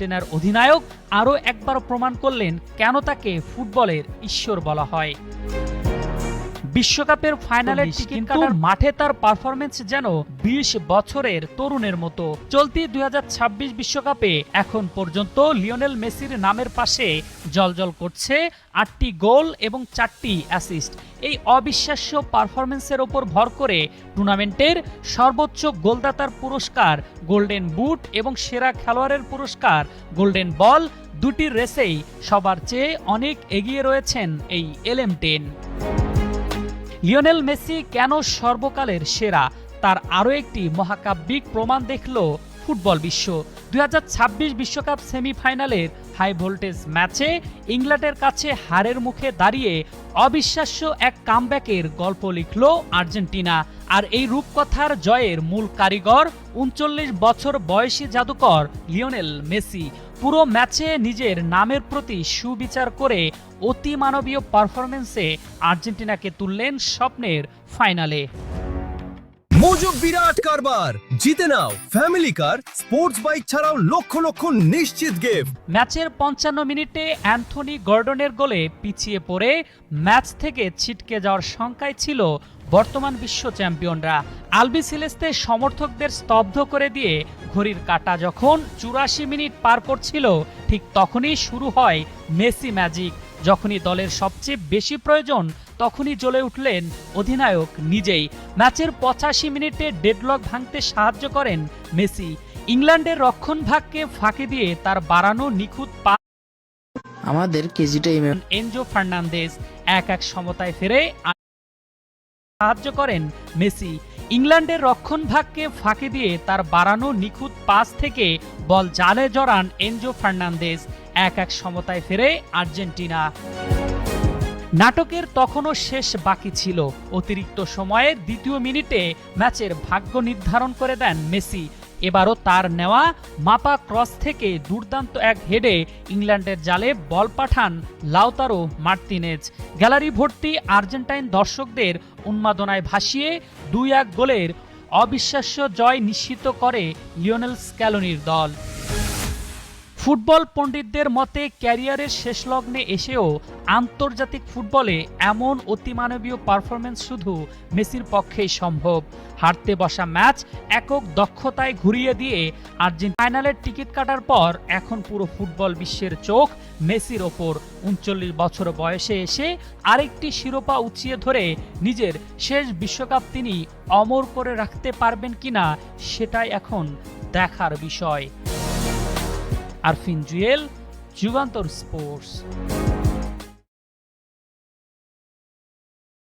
আর্জেন্টিনার অধিনায়ক আরও একবার প্রমাণ করলেন কেন তাকে ফুটবলের ঈশ্বর বলা হয়। বিশ্বকাপের ফাইনালের টিকিট কাটার মাঠে তার পারফরমেন্স যেন ২০ বছরের তরুণের মতো। চলতি ২০২৬ বিশ্বকাপে এখন পর্যন্ত লিওনেল মেসির নামের পাশে জ্বলজ্বল করছে ৮টি গোল এবং ৪টি অ্যাসিস্ট। এই অবিশ্বাস্য পারফরমেন্সের ওপর ভর করে টুর্নামেন্টের সর্বোচ্চ গোলদাতার পুরস্কার গোল্ডেন বুট এবং সেরা খেলোয়াড়ের পুরস্কার গোল্ডেন বল দুটির রেসেই সবার চেয়ে অনেক এগিয়ে রয়েছেন এই এলএম10। লিওনেল মেসি কেন সর্বকালের সেরা তার আরও একটি মহাকাব্যিক প্রমাণ দেখল ফুটবল বিশ্ব। ২০২৬ বিশ্বকাপ সেমিফাইনালের হাই ভোল্টেজ ম্যাচে ইংল্যান্ডের কাছে হারের মুখে দাঁড়িয়ে অবিশ্বাস্য এক কামব্যাকের গল্প লিখল আর্জেন্টিনা। আর এই রূপকথার জয়ের মূল কারিগর ৩৯ বছর বয়সী জাদুকর লিওনেল মেসি। পুরো ম্যাচে নিজের নামের প্রতি সুবিচার করে অতিমানবীয় পারফরমেন্সে আর্জেন্টিনাকে তুললেন স্বপ্নের ফাইনালে। মজুব বিরাট কারবার, জিতে নাও ফ্যামিলি কার, স্পোর্টস বাইক ছাড়াও লক্ষ লক্ষ নিশ্চিত গিফট। ম্যাচের ৫৫ মিনিটে অ্যান্থনি গর্ডনের গোলে পিছিয়ে পড়ে ম্যাচ থেকে ছিটকে যাওয়ার শঙ্কায় ছিল বর্তমান বিশ্ব চ্যাম্পিয়নরা। আলবিসেলেস্তে সমর্থকদের স্তব্ধ করে দিয়ে ঘড়ির কাঁটা যখন ৮৪ মিনিট পার করছিল, ঠিক তখনই শুরু হয় মেসি ম্যাজিক। যখনই দলের সবচেয়ে বেশি প্রয়োজন তখনই জ্বলে উঠলেন অধিনায়ক নিজেই। ম্যাচের ৮৫ মিনিটে ডেডলক ভাঙতে সাহায্য করেন মেসি। ইংল্যান্ডের রক্ষণভাগকে ফাঁকি দিয়ে তার বাড়ানো নিখুঁত পাস আমাদের কেজিটা এনজো ফার্নান্দেজ ১-১ সমতায় ফেরে সাহায্য করেন মেসি। ইংল্যান্ডের রক্ষণভাগকে ফাঁকি দিয়ে তার বাড়ানো নিখুঁত পাস থেকে বল জালে জড়ান এনজো ফার্নান্দেজ। ১-১ সমতায় ফেরে আর্জেন্টিনা। নাটকের তখনও শেষ বাকি ছিল। অতিরিক্ত সময়ের দ্বিতীয় মিনিটে ম্যাচের ভাগ্য নির্ধারণ করে দেন মেসি। এবারও তার নেওয়া মাপা ক্রস থেকে দুর্দান্ত এক হেডে ইংল্যান্ডের জালে বল পাঠান লাউতারো মার্তিনেজ। গ্যালারি ভর্তি আর্জেন্টাইন দর্শকদের উন্মাদনায় ভাসিয়ে ২-১ গোলের অবিশ্বাস্য জয় নিশ্চিত করে লিওনেল স্ক্যালোনির দল। ফুটবল পণ্ডিতদের মতে ক্যারিয়ারের শেষ লগ্নে এসেও আন্তর্জাতিক ফুটবলে এমন অতিমানবীয় পারফরমেন্স শুধু মেসির পক্ষেই সম্ভব। হারতে বসা ম্যাচ একক দক্ষতায় ঘুরিয়ে দিয়ে আর্জেন্টিনা ফাইনালের টিকিট কাটার পর এখন পুরো ফুটবল বিশ্বের চোখ মেসির ওপর। ৩৯ বছর বয়সে এসে আরেকটি শিরোপা উঁচিয়ে ধরে নিজের শেষ বিশ্বকাপ তিনি অমর করে রাখতে পারবেন কিনা সেটাই এখন দেখার বিষয়। আরফিন জুয়েল, যুগান্তর স্পোর্টস।